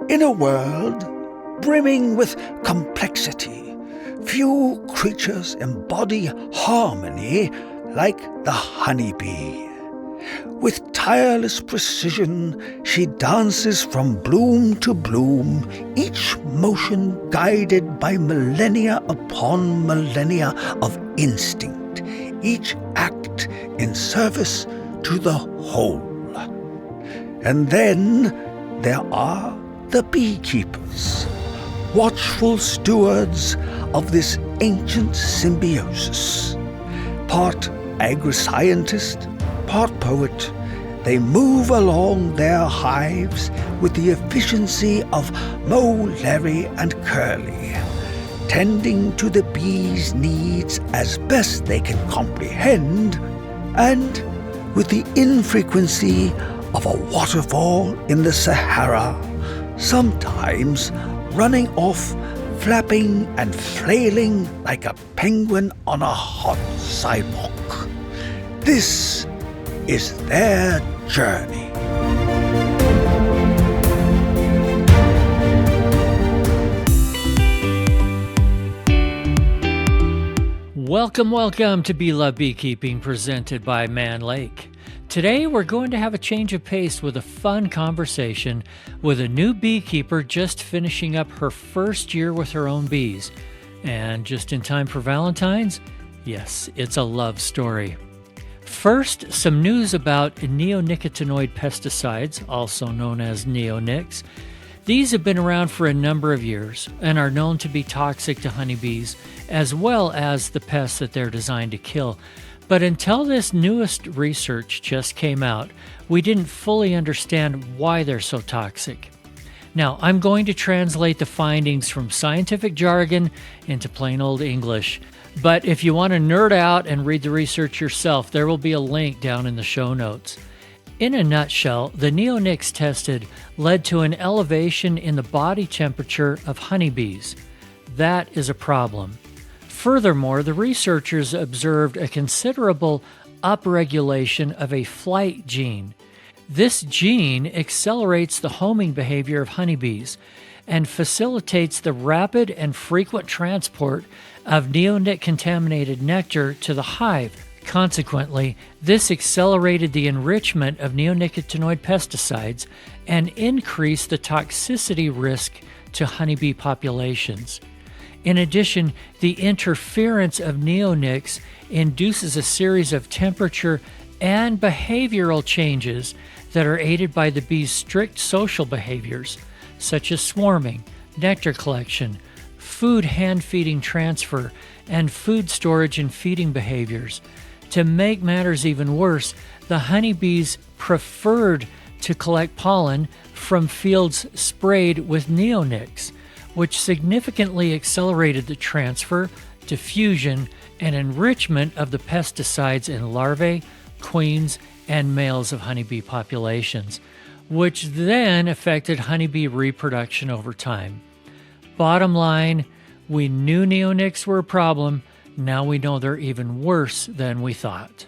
In a world brimming with complexity, few creatures embody harmony like the honeybee. With tireless precision, she dances from bloom to bloom, each motion guided by millennia upon millennia of instinct, each act in service to the whole. And then there are the beekeepers, watchful stewards of this ancient symbiosis. Part agri-scientist, part poet, they move along their hives with the efficiency of Moe, Larry, and Curly, tending to the bees' needs as best they can comprehend, and with the infrequency of a waterfall in the Sahara, sometimes running off, flapping and flailing like a penguin on a hot sidewalk. This is their journey. Welcome to Bee Love Beekeeping, presented by Man Lake. Today we're going to have a change of pace with a fun conversation with a new beekeeper just finishing up her first year with her own bees. And just in time for Valentine's, yes, it's a love story. First, some news about neonicotinoid pesticides, also known as neonics. These have been around for a number of years and are known to be toxic to honeybees, as well as the pests that they're designed to kill. But until this newest research just came out, we didn't fully understand why they're so toxic. Now, I'm going to translate the findings from scientific jargon into plain old English. But if you want to nerd out and read the research yourself, there will be a link down in the show notes. In a nutshell, the neonics tested led to an elevation in the body temperature of honeybees. That is a problem. Furthermore, the researchers observed a considerable upregulation of a flight gene. This gene accelerates the homing behavior of honeybees and facilitates the rapid and frequent transport of neonic-contaminated nectar to the hive. Consequently, this accelerated the enrichment of neonicotinoid pesticides and increased the toxicity risk to honeybee populations. In addition, the interference of neonics induces a series of temperature and behavioral changes that are aided by the bees' strict social behaviors, such as swarming, nectar collection, food hand-feeding transfer, and food storage and feeding behaviors. To make matters even worse, the honeybees preferred to collect pollen from fields sprayed with neonics, which significantly accelerated the transfer, diffusion, and enrichment of the pesticides in larvae, queens, and males of honeybee populations, which then affected honeybee reproduction over time. Bottom line, we knew neonics were a problem. Now we know they're even worse than we thought.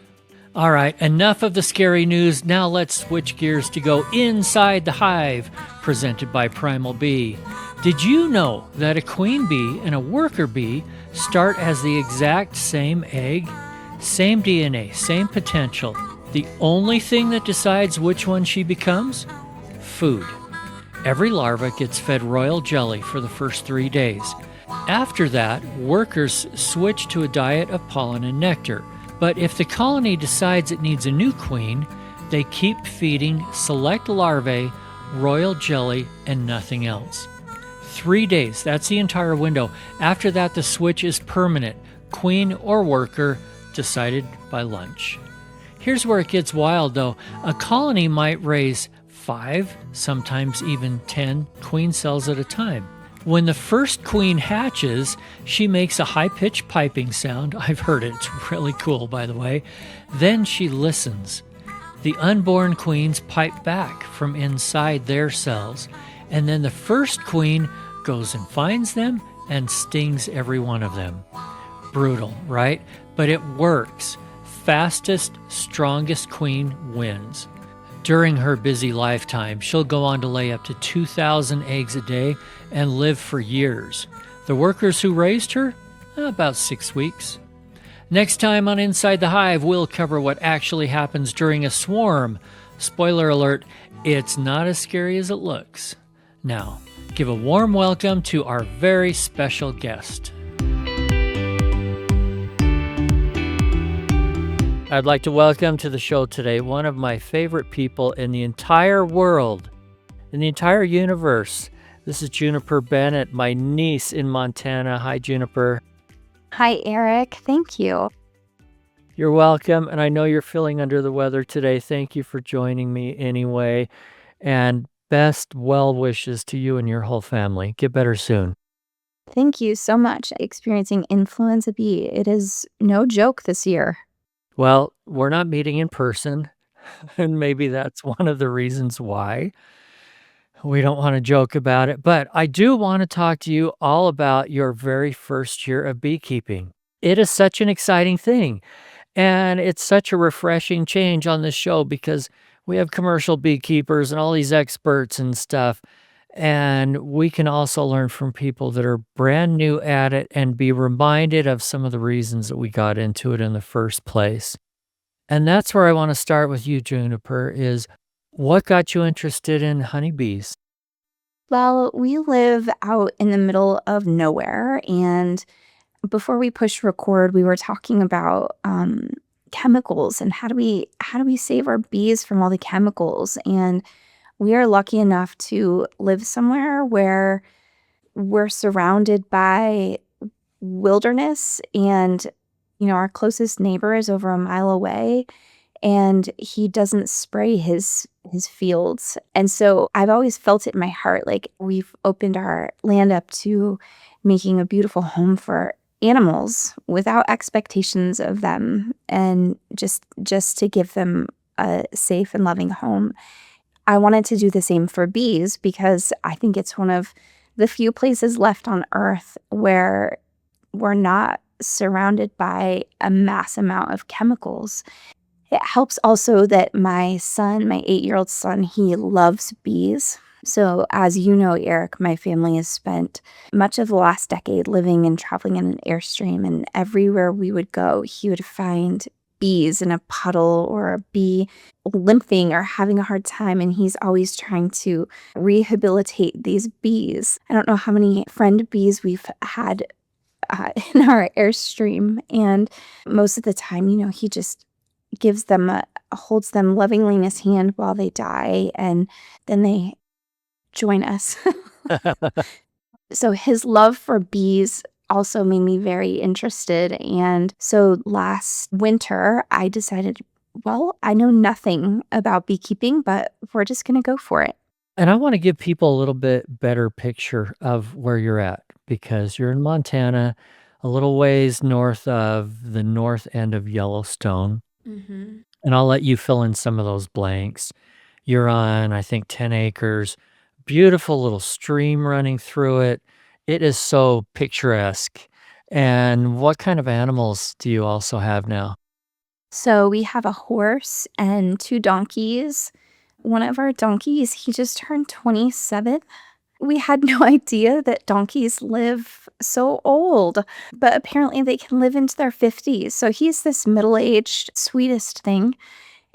All right, enough of the scary news. Now let's switch gears to go inside the hive, presented by Primal Bee. Did you know that a queen bee and a worker bee start as the exact same egg? Same DNA, same potential. The only thing that decides which one she becomes? Food. Every larva gets fed royal jelly for the first 3 days. After that, workers switch to a diet of pollen and nectar. But if the colony decides it needs a new queen, they keep feeding select larvae royal jelly and nothing else. 3 days, that's the entire window. After that, the switch is permanent. Queen or worker, decided by lunch. Here's where it gets wild, though. A colony might raise 5, sometimes even 10 queen cells at a time. When the first queen hatches, she makes a high-pitched piping sound. I've heard it. It's really cool, by the way. Then she listens. The unborn queens pipe back from inside their cells, and then the first queen goes and finds them and stings every one of them. Brutal, right? But it works. Fastest, strongest queen wins. During her busy lifetime, she'll go on to lay up to 2,000 eggs a day and live for years. The workers who raised her, about 6 weeks. Next time on Inside the Hive, we'll cover what actually happens during a swarm. Spoiler alert, it's not as scary as it looks. Now, give a warm welcome to our very special guest. I'd like to welcome to the show today one of my favorite people in the entire world, in the entire universe. This is Juniper Bennett, my niece in Montana. Hi, Juniper. Hi, Eric. Thank you. You're welcome, and I know you're feeling under the weather today. Thank you for joining me anyway, and best well wishes to you and your whole family. Get better soon. Thank you so much. Experiencing influenza B, it is no joke this year. Well, we're not meeting in person, and maybe that's one of the reasons why we don't want to joke about it. But I do want to talk to you all about your very first year of beekeeping. It is such an exciting thing, and it's such a refreshing change on this show because we have commercial beekeepers and all these experts and stuff. And we can also learn from people that are brand new at it and be reminded of some of the reasons that we got into it in the first place. And that's where I want to start with you, Juniper, is what got you interested in honeybees? Well, we live out in the middle of nowhere, and before we push record, we were talking about chemicals and how do we save our bees from all the chemicals. And we are lucky enough to live somewhere where we're surrounded by wilderness, and our closest neighbor is over a mile away, and he doesn't spray his fields. And so I've always felt it in my heart, like we've opened our land up to making a beautiful home for animals without expectations of them, and just to give them a safe and loving home. I wanted to do the same for bees because I think it's one of the few places left on Earth where we're not surrounded by a mass amount of chemicals. It helps also that my son, my 8-year-old son, he loves bees. So as you know, Eric, my family has spent much of the last decade living and traveling in an airstream, and everywhere we would go, he would find bees in a puddle or a bee limping or having a hard time, and he's always trying to rehabilitate these bees. I don't know how many friend bees we've had in our airstream, and most of the time, he just gives them holds them lovingly in his hand while they die, and then they join us. So his love for bees also made me very interested. And so last winter, I decided, well, I know nothing about beekeeping, but we're just going to go for it. And I want to give people a little bit better picture of where you're at because you're in Montana, a little ways north of the north end of Yellowstone. Mm-hmm. And I'll let you fill in some of those blanks. You're on, I think, 10 acres, beautiful little stream running through it. It is so picturesque. And what kind of animals do you also have now? So we have a horse and 2 donkeys. One of our donkeys, he just turned 27. We had no idea that donkeys live so old, but apparently they can live into their 50s. So he's this middle-aged, sweetest thing.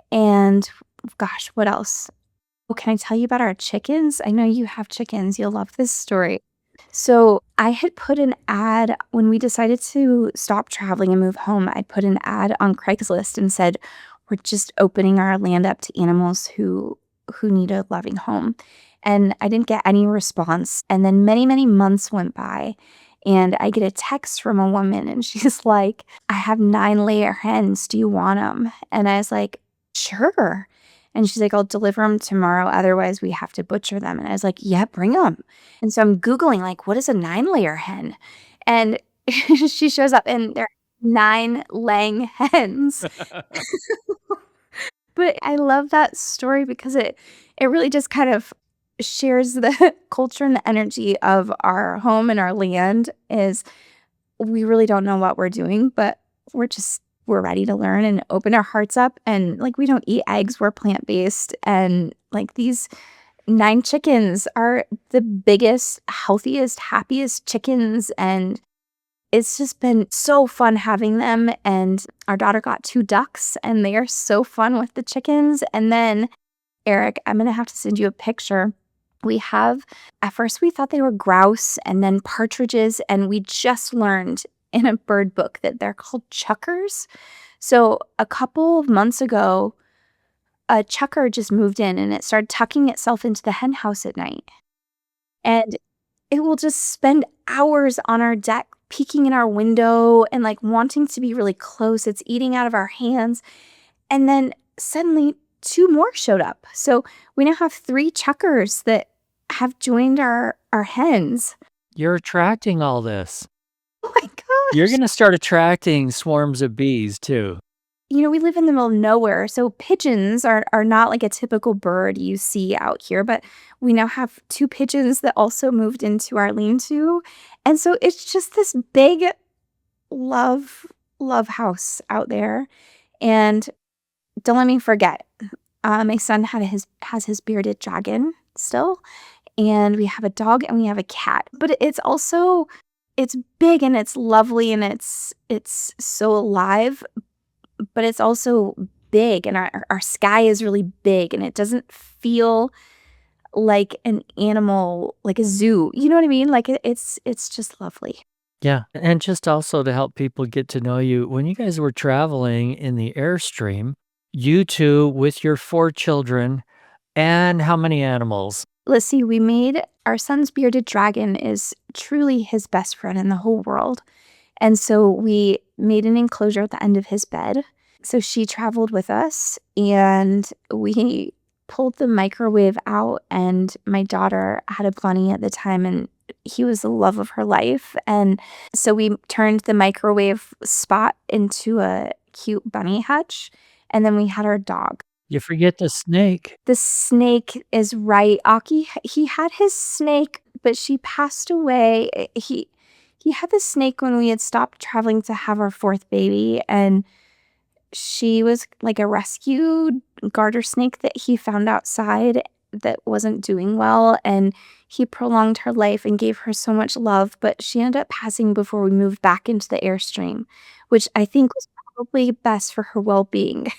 And gosh, what else? Oh, can I tell you about our chickens? I know you have chickens. You'll love this story. So I had put an ad when we decided to stop traveling and move home. I put an ad on Craigslist and said, we're just opening our land up to animals who need a loving home. And I didn't get any response. And then many, many months went by, and I get a text from a woman, and she's like, I have 9-layer hens. Do you want them? And I was like, sure. And she's like, I'll deliver them tomorrow. Otherwise, we have to butcher them. And I was like, yeah, bring them. And so I'm Googling, like, what is a 9-layer hen? And she shows up, and they're 9 laying hens. But I love that story because it really just kind of shares the culture and the energy of our home and our land. Is we really don't know what we're doing, but we're just we're ready to learn and open our hearts up. And like, we don't eat eggs, we're plant-based. And like, these 9 chickens are the biggest, healthiest, happiest chickens. And it's just been so fun having them. And our daughter got 2 ducks, and they are so fun with the chickens. And then, Eric, I'm going to have to send you a picture. We have, at first we thought they were grouse and then partridges, and we just learned in a bird book that they're called chuckers. So a couple of months ago, a chucker just moved in and it started tucking itself into the hen house at night. And it will just spend hours on our deck, peeking in our window and like wanting to be really close. It's eating out of our hands. And then suddenly 2 more showed up. So we now have 3 chuckers that have joined our hens. You're attracting all this. Oh my gosh. You're going to start attracting swarms of bees too. You know, we live in the middle of nowhere, so pigeons are not like a typical bird you see out here, but we now have 2 pigeons that also moved into our lean-to. And so it's just this big love house out there. And don't let me forget, my son has his bearded dragon still, and we have a dog and we have a cat. But it's big and it's lovely and it's so alive, but it's also big, and our sky is really big, and it doesn't feel like an animal, like a zoo. You know what I mean? Like it's just lovely. Yeah. And just also to help people get to know you, when you guys were traveling in the Airstream, you two with your 4 children and how many animals? Let's see, we made our son's bearded dragon is truly his best friend in the whole world. And so we made an enclosure at the end of his bed. So she traveled with us, and we pulled the microwave out, and my daughter had a bunny at the time, and he was the love of her life. And so we turned the microwave spot into a cute bunny hutch, and then we had our dog. You forget the snake. The snake is right. Aki, he had his snake, but she passed away. He had the snake when we had stopped traveling to have our 4th baby, and she was like a rescued garter snake that he found outside that wasn't doing well, and he prolonged her life and gave her so much love, but she ended up passing before we moved back into the Airstream, which I think was probably best for her well-being.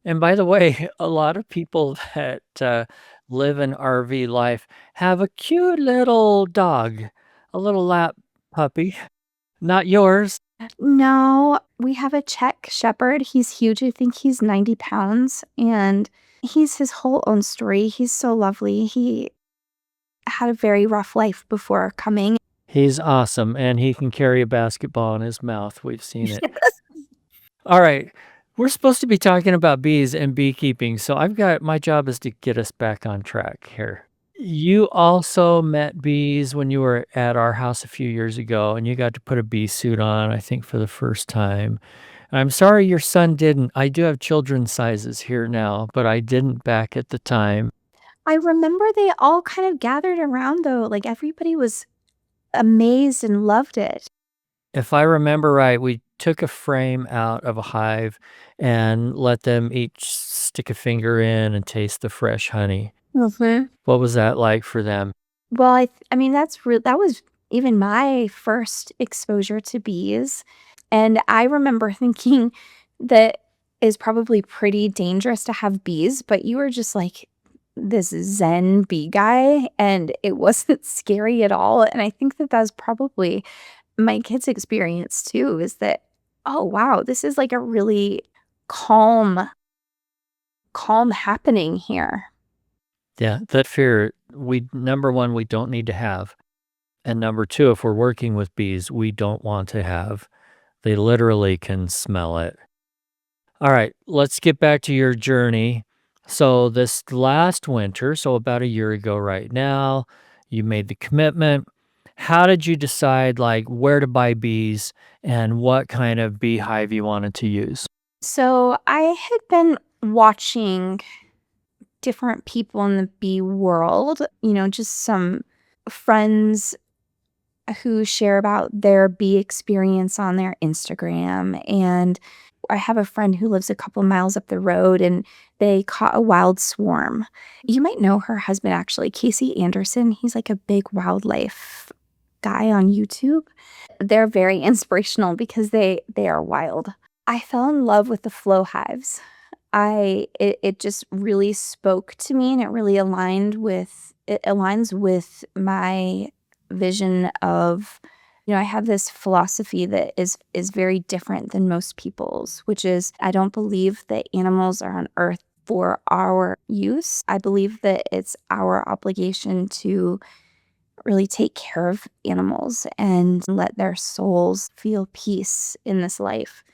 And by the way, a lot of people that live an RV life have a cute little dog, a little lap puppy. Not yours. No, we have a Czech shepherd. He's huge. I think he's 90 pounds, and he's his whole own story. He's so lovely. He had a very rough life before coming. He's awesome, and he can carry a basketball in his mouth. We've seen it. All right. We're supposed to be talking about bees and beekeeping, so my job is to get us back on track here. You also met bees when you were at our house a few years ago, and you got to put a bee suit on, I think, for the first time. I'm sorry your son didn't. I do have children's sizes here now, but I didn't back at the time. I remember they all kind of gathered around, though. Like, everybody was amazed and loved it. If I remember right, we took a frame out of a hive and let them each stick a finger in and taste the fresh honey. Mm-hmm. What was that like for them? Well, I mean, that was even my first exposure to bees. And I remember thinking that is probably pretty dangerous to have bees, but you were just like this zen bee guy, and it wasn't scary at all. And I think that that's probably my kids' experience too, is that, oh, wow, this is like a really calm happening here. Yeah, that fear, number 1, we don't need to have. And number 2, if we're working with bees, we don't want to have. They literally can smell it. All right, let's get back to your journey. So this last winter, so about a year ago right now, you made the commitment. How did you decide like where to buy bees and what kind of beehive you wanted to use? So I had been watching different people in the bee world, just some friends who share about their bee experience on their Instagram. And I have a friend who lives a couple miles up the road, and they caught a wild swarm. You might know her husband, actually, Casey Anderson. He's like a big wildlife guy on YouTube. They're very inspirational because they are wild. I fell in love with the flow hives. It just really spoke to me, and it aligns with my vision of, I have this philosophy that is very different than most people's, which is I don't believe that animals are on earth for our use. I believe that it's our obligation to really take care of animals and let their souls feel peace in this life.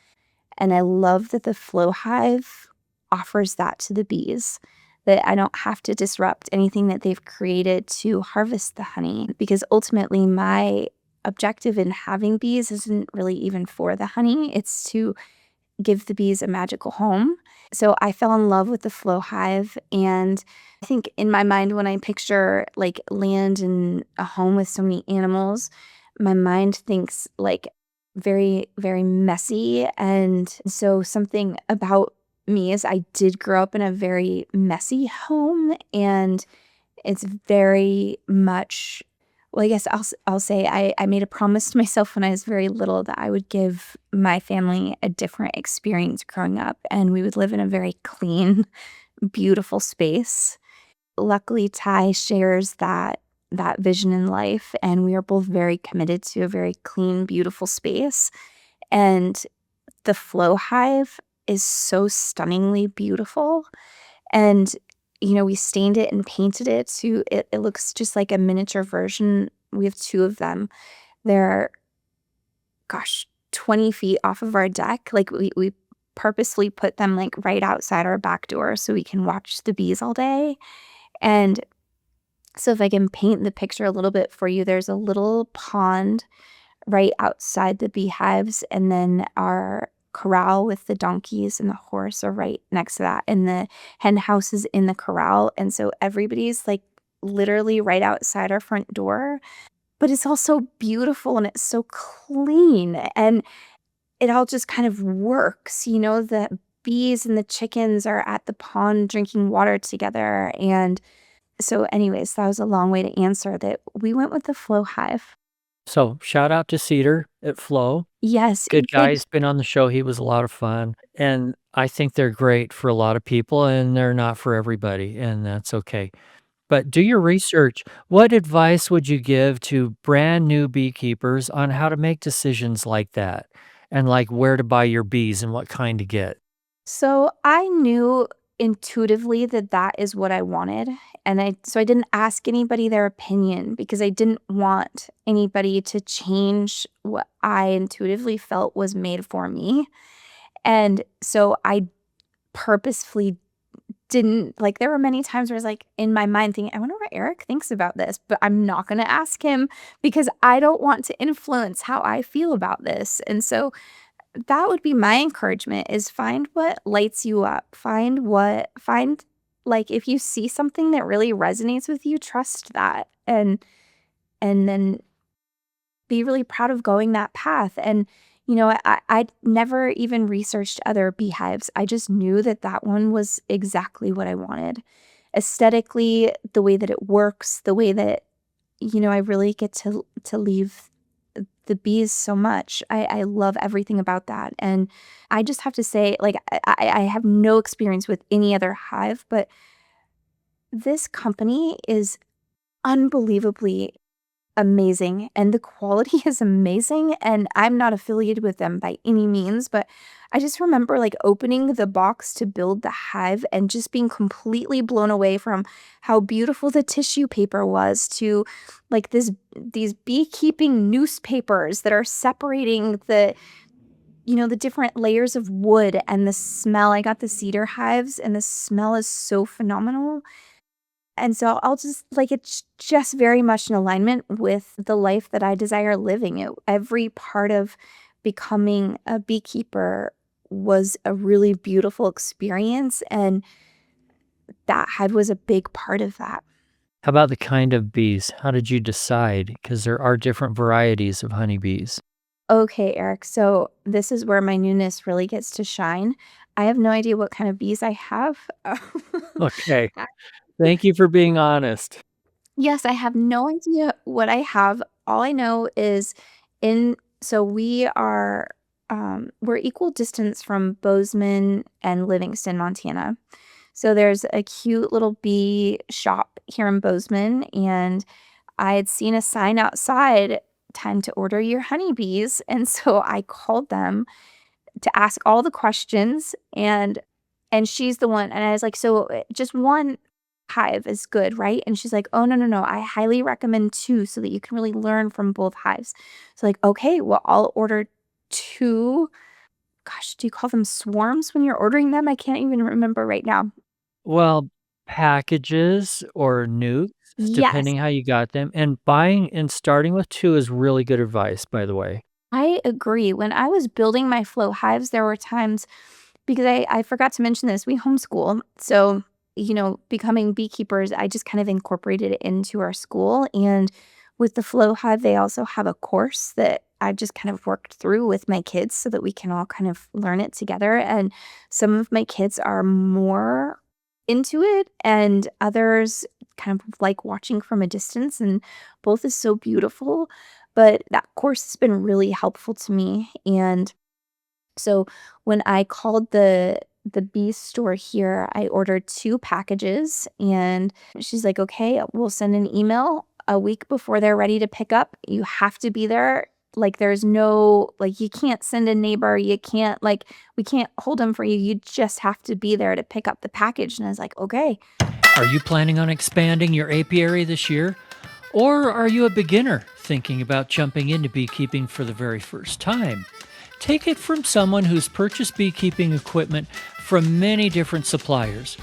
And I love that the flow hive offers that to the bees, that I don't have to disrupt anything that they've created to harvest the honey, because ultimately my objective in having bees isn't really even for the honey. It's to give the bees a magical home. So I fell in love with the flow hive. And I think in my mind, when I picture like land and a home with so many animals, my mind thinks like very, very messy. And so something about me is I did grow up in a very messy home, and it's very much, well, I guess I'll say I made a promise to myself when I was very little that I would give my family a different experience growing up, and we would live in a very clean, beautiful space. Luckily, Ty shares that vision in life, and we are both very committed to a very clean, beautiful space. And the flow hive is so stunningly beautiful. And, we stained it and painted it it looks just like a miniature version. We have two of them. They're, gosh, 20 feet off of our deck. Like we purposely put them like right outside our back door so we can watch the bees all day. And so if I can paint the picture a little bit for you, there's a little pond right outside the beehives, and then our corral with the donkeys and the horse are right next to that, and the hen house is in the corral. And so everybody's like literally right outside our front door, but it's all so beautiful and it's so clean, and it all just kind of works. The bees and the chickens are at the pond drinking water together. And so anyways, that was a long way to answer that we went with the flow hive. So shout out to Cedar at Flow. Yes, Good guy. He's been on the show. He was a lot of fun. And I think they're great for a lot of people, and they're not for everybody, and that's okay. But do your research. What advice would you give to brand new beekeepers on how to make decisions like that? And like where to buy your bees and what kind to get? So I knew intuitively that that is what I wanted. And I didn't ask anybody their opinion because I didn't want anybody to change what I intuitively felt was made for me. And so I purposefully didn't, like, there were many times where I was like in my mind thinking, I wonder what Eric thinks about this, but I'm not going to ask him because I don't want to influence how I feel about this. And so that would be my encouragement, is find what lights you up. Find like, if you see something that really resonates with you, trust that, and then be really proud of going that path. And I never even researched other beehives. I just knew that that one was exactly what I wanted. Aesthetically, the way that it works, the way that I really get to leave the bees so much. I love everything about that. And I just have to say, like, I have no experience with any other hive, but this company is unbelievably amazing, and the quality is amazing. And I'm not affiliated with them by any means, but I just remember like opening the box to build the hive and just being completely blown away from how beautiful the tissue paper was, to like these beekeeping newspapers that are separating the different layers of wood, and the smell. I got the cedar hives and the smell is so phenomenal. And so I'll just like, it's just very much in alignment with the life that I desire living. Every part of becoming a beekeeper was a really beautiful experience, and that hive was a big part of that. How about the kind of bees? How did you decide? Because there are different varieties of honeybees. Okay, Eric. So this is where my newness really gets to shine. I have no idea what kind of bees I have. Okay. I- Thank you for being honest. yes, I have no idea what I have. All I know is in so we're equal distance from Bozeman and Livingston, Montana. So there's a cute little bee shop here in Bozeman, and I had seen a sign outside, "Time to order your honeybees." And so I called them to ask all the questions, and she's the one, and I was like, "So, just 1 hive is good, right?" And she's like, "Oh, no, no, no, I highly recommend 2 so that you can really learn from both hives." So, like, "Okay, well, I'll order 2." Gosh, do you call them swarms when you're ordering them? I can't even remember right now. Well, packages or nukes, Yes. depending how you got them, and buying and starting with 2 is really good advice, by the way. I agree. When I was building my flow hives, there were times because I forgot to mention this, we homeschool. So, becoming beekeepers, I just kind of incorporated it into our school. And with the flow hive, they also have a course that I just kind of worked through with my kids so that we can all kind of learn it together. And some of my kids are more into it, and others kind of like watching from a distance. And both is so beautiful. But that course has been really helpful to me. And so when I called the bee store here, I ordered 2 packages, and she's like, "Okay, we'll send an email a week before they're ready to pick up. You have to be there. Like, there's no like, you can't send a neighbor, you can't we can't hold them for you. You just have to be there to pick up the package." And I was like, "Okay." Are you planning on expanding your apiary this year? Or are you a beginner thinking about jumping into beekeeping for the very first time? Take it from someone who's purchased beekeeping equipment from many different suppliers.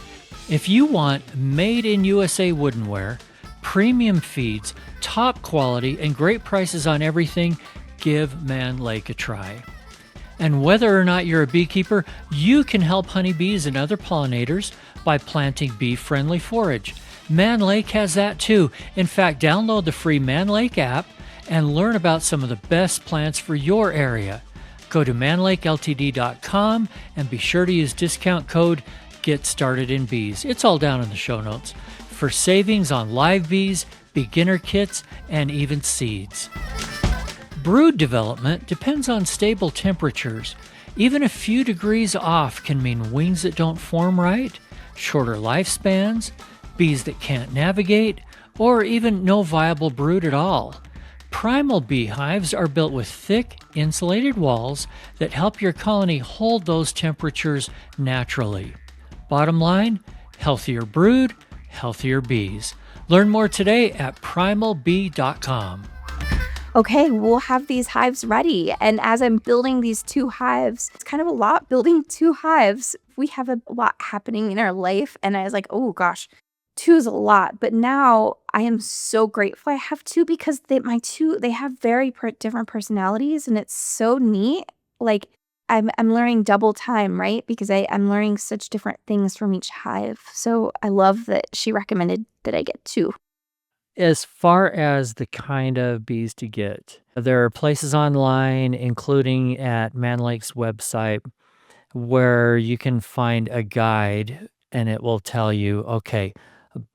If you want made in USA woodenware, premium feeds, top quality, and great prices on everything, give Man Lake a try. And whether or not you're a beekeeper, you can help honeybees and other pollinators by planting bee-friendly forage. Man Lake has that too. In fact, download the free Man Lake app and learn about some of the best plants for your area. Go to manlakeltd.com and be sure to use discount code Get Started in Bees. It's all down in the show notes for savings on live bees, beginner kits, and even seeds. Brood development depends on stable temperatures. Even a few degrees off can mean wings that don't form right, shorter lifespans, bees that can't navigate, or even no viable brood at all. Primal beehives are built with thick, insulated walls that help your colony hold those temperatures naturally. Bottom line, healthier brood, healthier bees. Learn more today at primalbee.com. Okay, we'll have these hives ready. And as I'm building these 2 hives, it's kind of a lot building 2 hives. We have a lot happening in our life. And I was like, oh gosh, 2 is a lot. But now I am so grateful I have 2 because they have very different personalities. And it's so neat. Like, I'm learning double time, right? Because I'm learning such different things from each hive. So I love that she recommended that I get 2. As far as the kind of bees to get, there are places online, including at Man Lake's website, where you can find a guide and it will tell you, okay,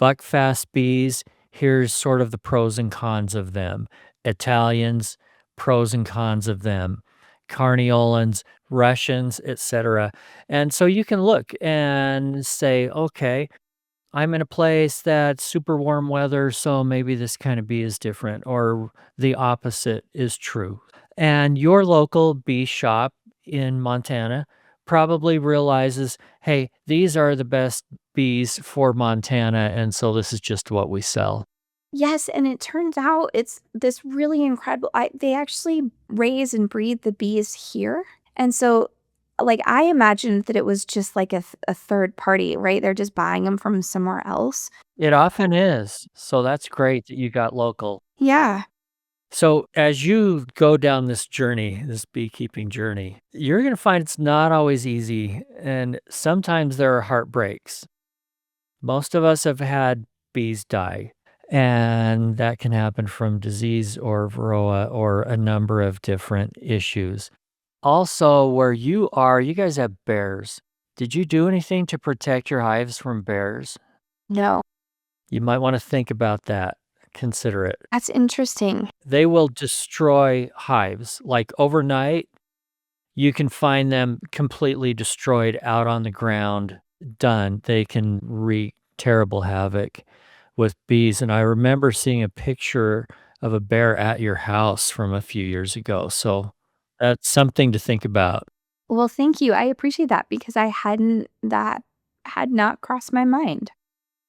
buckfast bees, here's sort of the pros and cons of them. Italians, pros and cons of them. Carniolans, Russians, etc. And so you can look and say, okay, I'm in a place that's super warm weather, so maybe this kind of bee is different, or the opposite is true. And your local bee shop in Montana probably realizes, hey, these are the best bees for Montana, and so this is just what we sell. Yes, and it turns out it's this really incredible they actually raise and breed the bees here, and so, like, I imagined that it was just like a third party, right? They're just buying them from somewhere else. It often is, so that's great that you got local. Yeah. So, as you go down this journey, this beekeeping journey, you're going to find it's not always easy, and sometimes there are heartbreaks. Most of us have had bees die, And that can happen from disease or varroa or a number of different issues. Also, where you are, you guys have bears. Did you do anything to protect your hives from bears? No, You might want to think about that. Consider it. that's interesting. They will destroy hives. Like overnight, you can find them completely destroyed out on the ground, done. They can wreak terrible havoc with bees. And I remember seeing a picture of a bear at your house from a few years ago. So that's something to think about. Well, thank you. I appreciate that because that had not crossed my mind.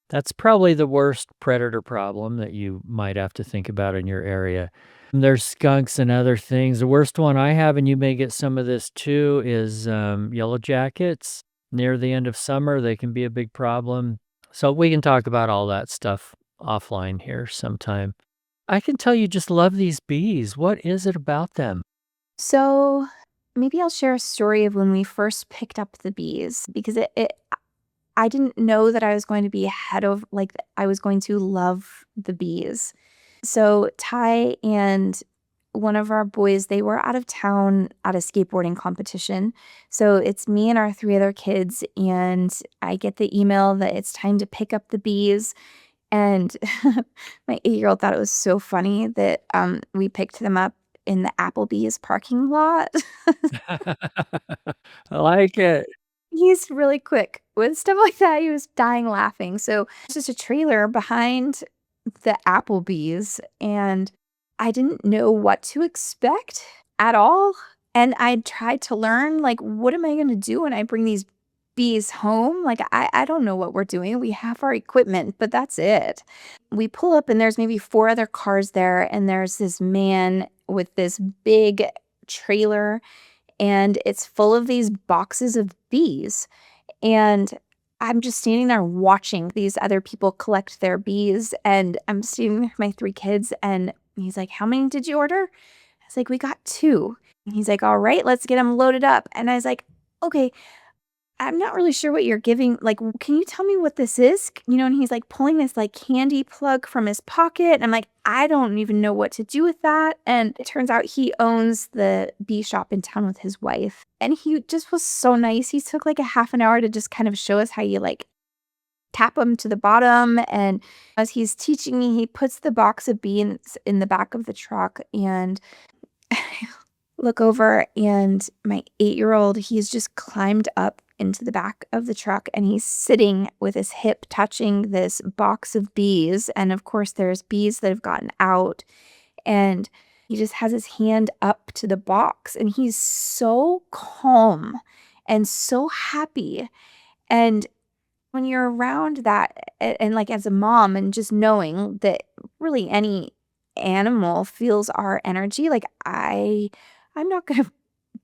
That's probably the worst predator problem that you might have to think about in your area. There's skunks and other things. The worst one I have, and you may get some of this too, is yellow jackets. Near the end of summer, they can be a big problem. So we can talk about all that stuff offline here sometime. I can tell you just love these bees. What is it about them? So maybe I'll share a story of when we first picked up the bees because I didn't know that I was going to be ahead of like I was going to love the bees. So Ty and one of our boys, they were out of town at a skateboarding competition. So it's me and our three other kids, and I get the email that it's time to pick up the bees. And my 8-year-old thought it was so funny that we picked them up in the Applebee's parking lot. I like it. He's really quick with stuff like that. He was dying laughing. So it's just a trailer behind the Applebee's, and I didn't know what to expect at all. And I tried to learn, like, what am I going to do when I bring these bees home? Like, I don't know what we're doing. We have our equipment, but that's it. We pull up, and there's maybe 4 other cars there, and there's this man with this big trailer, and it's full of these boxes of bees. And I'm just standing there watching these other people collect their bees. And I'm standing there with my 3 kids. And he's like, "How many did you order?" I was like, "We got 2." And he's like, "All right, let's get them loaded up." And I was like, "Okay, I'm not really sure what you're giving. Like, can you tell me what this is?" And he's like pulling this like candy plug from his pocket. And I'm like, I don't even know what to do with that. And it turns out he owns the bee shop in town with his wife. And he just was so nice. He took like a half an hour to just kind of show us how you like tap them to the bottom. And as he's teaching me, he puts the box of beans in the back of the truck. And look over, and my 8-year-old, he's just climbed up into the back of the truck, and he's sitting with his hip touching this box of bees. And of course, there's bees that have gotten out, and he just has his hand up to the box, and he's so calm and so happy. And when you're around that, and like as a mom, and just knowing that really any animal feels our energy, like I'm not gonna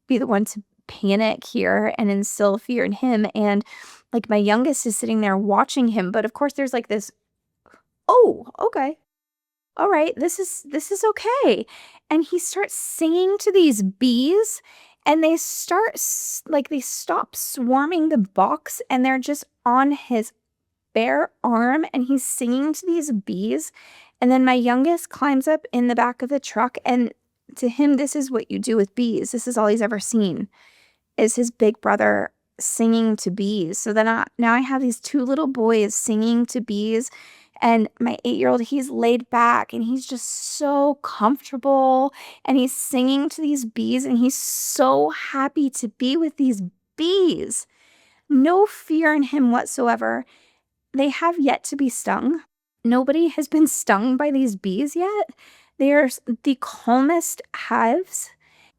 be the one to panic here and instill fear in him. And like my youngest is sitting there watching him, but of course there's like this, "Oh, okay. All right. This is okay." And he starts singing to these bees, and they stop swarming the box, and they're just on his bare arm, and he's singing to these bees. And then my youngest climbs up in the back of the truck, and to him, this is what you do with bees. This is all he's ever seen is his big brother singing to bees. So then now I have these 2 little boys singing to bees, and my 8-year-old, he's laid back, and he's just so comfortable, and he's singing to these bees, and he's so happy to be with these bees. No fear in him whatsoever. They have yet to be stung. Nobody has been stung by these bees yet. They're the calmest hives,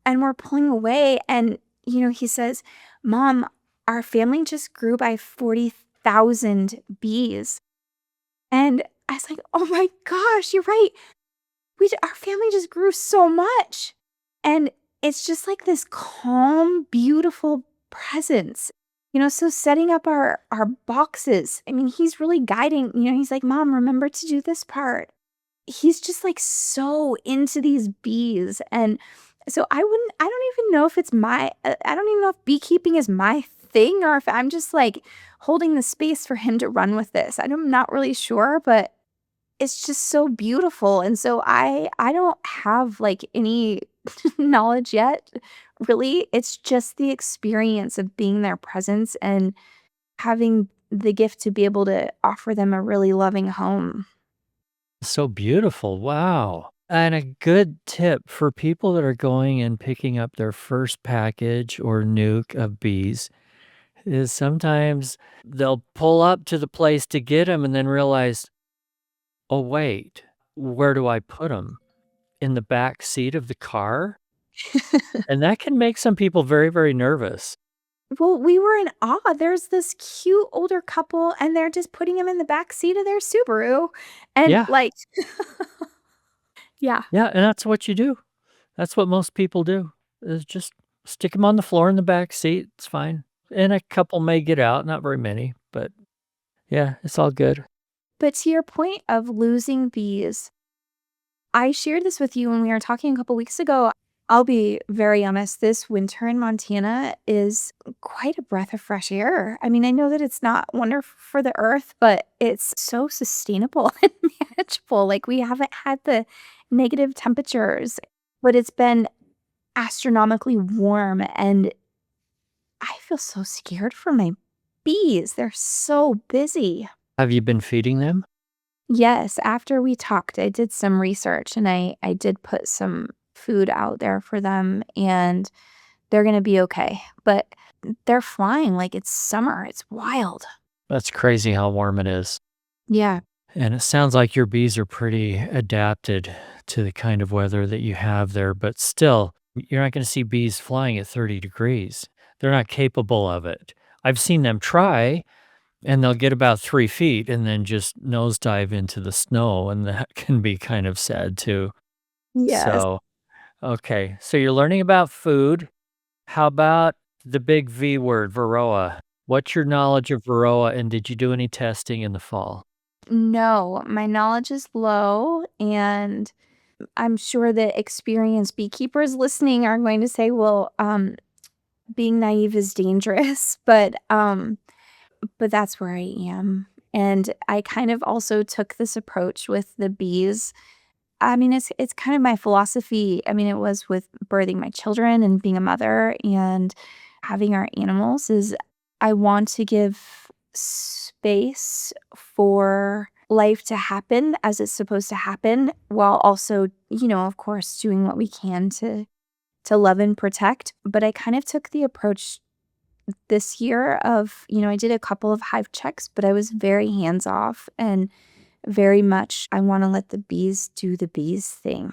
and we're pulling away, and he says, "Mom, our family just grew by 40,000 bees." And I was like, "Oh my gosh, you're right. Our family just grew so much." And it's just like this calm, beautiful presence. So setting up our boxes, I mean, he's really guiding, he's like, "Mom, remember to do this part." He's just like so into these bees. And so I don't even know if I don't even know if beekeeping is my thing, or if I'm just like holding the space for him to run with this. I'm not really sure, but it's just so beautiful, and so I don't have, like, any knowledge yet, really. It's just the experience of being their presence and having the gift to be able to offer them a really loving home. So beautiful. Wow. And a good tip for people that are going and picking up their first package or nuke of bees is sometimes they'll pull up to the place to get them and then realize, oh, wait, where do I put them? In the back seat of the car? And that can make some people very, very nervous. Well, we were in awe. There's this cute older couple, and they're just putting him in the back seat of their Subaru, and, Yeah. like yeah. Yeah. And that's what you do. That's what most people do is just stick them on the floor in the back seat. It's fine. And a couple may get out, not very many, but yeah, it's all good. But to your point of losing bees, I shared this with you when we were talking a couple weeks ago. I'll be very honest, this winter in Montana is quite a breath of fresh air. I mean, I know that it's not wonderful for the earth, but it's so sustainable and manageable. Like, we haven't had the negative temperatures, but it's been astronomically warm, and I feel so scared for my bees. They're so busy. Have you been feeding them? Yes, after we talked, I did some research and I did put some food out there for them, and they're gonna be okay. But they're flying like it's summer. It's wild. That's crazy how warm it is. Yeah. And it sounds like your bees are pretty adapted to the kind of weather that you have there, but still, you're not going to see bees flying at 30 degrees. They're not capable of it. I've seen them try, and they'll get about 3 feet and then just nosedive into the snow, and that can be kind of sad too. Yes. So, okay. So you're learning about food. How about the big V word, Varroa? What's your knowledge of Varroa, and did you do any testing in the fall? No, my knowledge is low, and I'm sure that experienced beekeepers listening are going to say, well, being naive is dangerous, but that's where I am. And I kind of also took this approach with the bees. I mean, it's kind of my philosophy. I mean, it was with birthing my children and being a mother and having our animals is I want to give space for life to happen as it's supposed to happen while also, of course, doing what we can to love and protect. But I kind of took the approach this year of, I did a couple of hive checks, but I was very hands off and very much I wanna let the bees do the bees thing.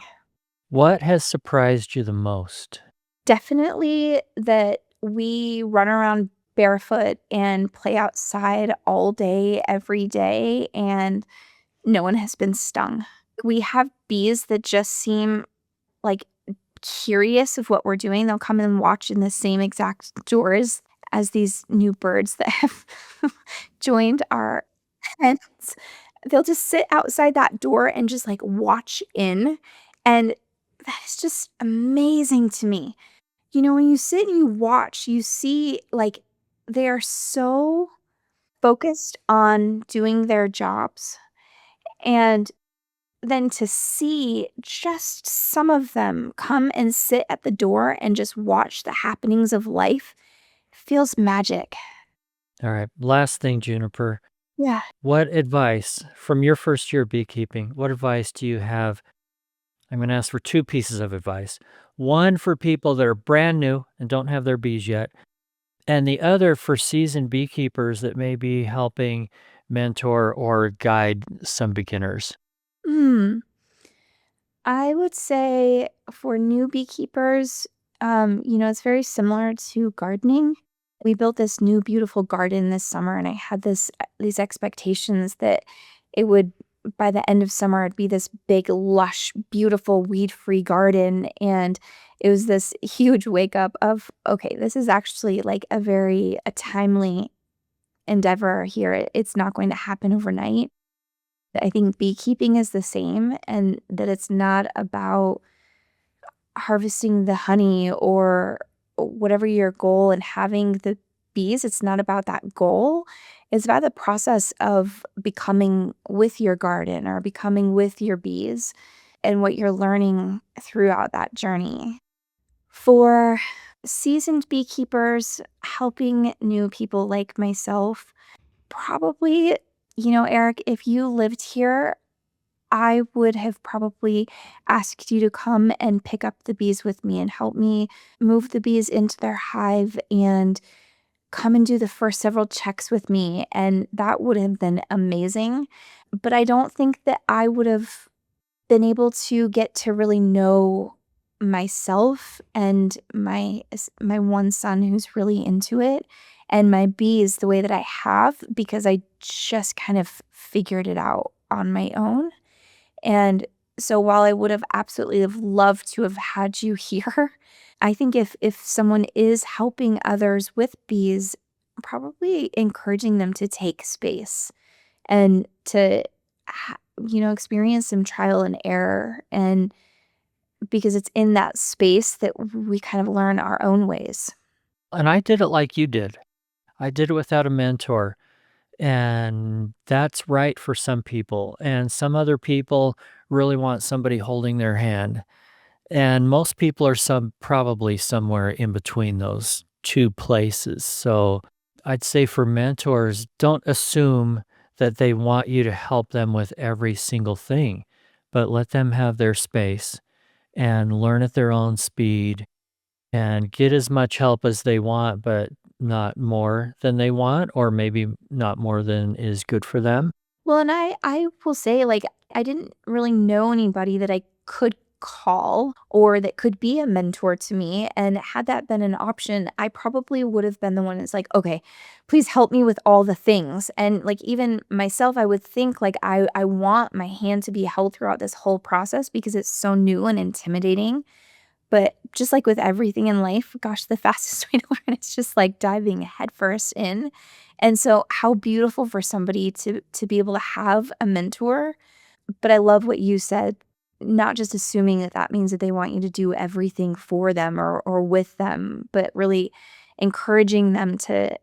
What has surprised you the most? Definitely that we run around barefoot and play outside all day, every day, and no one has been stung. We have bees that just seem, like, curious of what we're doing. They'll come and watch in the same exact doors as these new birds that have joined our hens. They'll just sit outside that door and just, like, watch in, and that is just amazing to me. When you sit and you watch, you see, like, they are so focused on doing their jobs, and then to see just some of them come and sit at the door and just watch the happenings of life feels magic. All right. Last thing, Juniper. Yeah. What advice from your first year of beekeeping? What advice do you have? I'm going to ask for two pieces of advice. One for people that are brand new and don't have their bees yet, and the other for seasoned beekeepers that may be helping mentor or guide some beginners. Hmm. I would say for new beekeepers, it's very similar to gardening. We built this new beautiful garden this summer, and I had these expectations that it would by the end of summer it'd be this big, lush, beautiful, weed-free garden. And it was this huge wake up of, okay, this is actually like a timely endeavor here. It's not going to happen overnight. I think beekeeping is the same, and that it's not about harvesting the honey or whatever your goal and having the bees. It's not about that goal. It's about the process of becoming with your garden or becoming with your bees and what you're learning throughout that journey. For seasoned beekeepers, helping new people like myself, probably, Eric, if you lived here, I would have probably asked you to come and pick up the bees with me and help me move the bees into their hive and come and do the first several checks with me. And that would have been amazing. But I don't think that I would have been able to get to really know myself and my one son who's really into it and my bees the way that I have because I just kind of figured it out on my own. And so while I would have absolutely have loved to have had you here, I think if someone is helping others with bees, probably encouraging them to take space and to experience some trial and error, and because it's in that space that we kind of learn our own ways. And I did it like you did. I did it without a mentor. And that's right for some people. And some other people really want somebody holding their hand. And most people are probably somewhere in between those two places. So I'd say for mentors, don't assume that they want you to help them with every single thing, but let them have their space and learn at their own speed and get as much help as they want, but not more than they want, or maybe not more than is good for them. Well, and I will say, like, I didn't really know anybody that I could call or that could be a mentor to me. And had that been an option, I probably would have been the one that's like, okay, please help me with all the things. And like even myself, I would think like I want my hand to be held throughout this whole process because it's so new and intimidating. But just like with everything in life, gosh, the fastest way to learn is just like diving headfirst in. And so how beautiful for somebody to be able to have a mentor. But I love what you said, not just assuming that that means that they want you to do everything for them or with them, but really encouraging them to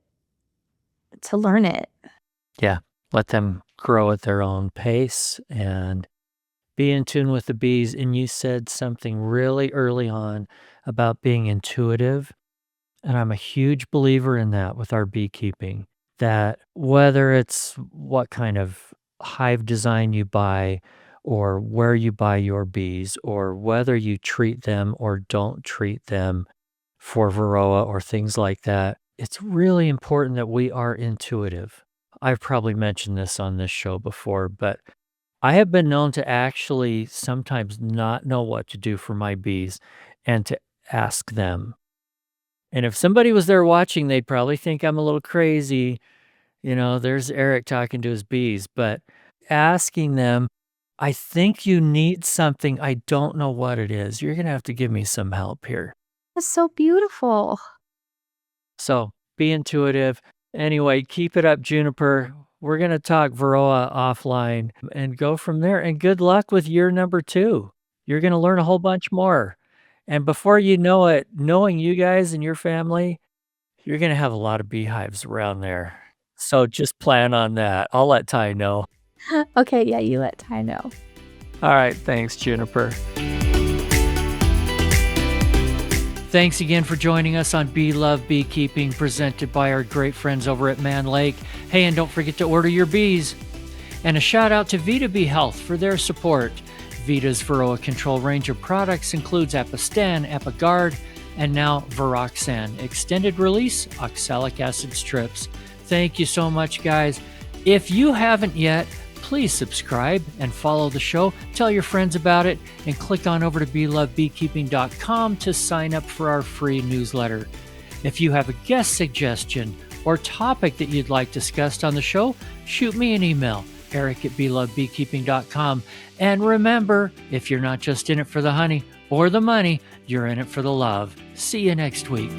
learn it. Yeah, let them grow at their own pace and be in tune with the bees. And you said something really early on about being intuitive. And I'm a huge believer in that with our beekeeping, that whether it's what kind of hive design you buy or where you buy your bees or whether you treat them or don't treat them for varroa or things like that, it's really important that we are intuitive. I've probably mentioned this on this show before, but I have been known to actually sometimes not know what to do for my bees and to ask them. And if somebody was there watching, they'd probably think I'm a little crazy. There's Eric talking to his bees, but asking them, I think you need something. I don't know what it is. You're going to have to give me some help here. That's so beautiful. So be intuitive. Anyway, keep it up, Juniper. We're going to talk Varroa offline and go from there. And good luck with year number 2. You're going to learn a whole bunch more. And before you know it, knowing you guys and your family, you're going to have a lot of beehives around there. So just plan on that. I'll let Ty know. Okay, yeah, you let Ty know. All right, thanks, Juniper. Thanks again for joining us on Bee Love Beekeeping, presented by our great friends over at Man Lake. Hey, and don't forget to order your bees. And a shout out to Vita Bee Health for their support. Vita's Varroa control range of products includes Apistan, Apiguard, and now Varoxan, extended release oxalic acid strips. Thank you so much, guys. If you haven't yet, please subscribe and follow the show. Tell your friends about it and click on over to beelovebeekeeping.com to sign up for our free newsletter. If you have a guest suggestion or topic that you'd like discussed on the show, shoot me an email, eric@beelovebeekeeping.com. And remember, if you're not just in it for the honey or the money, you're in it for the love. See you next week.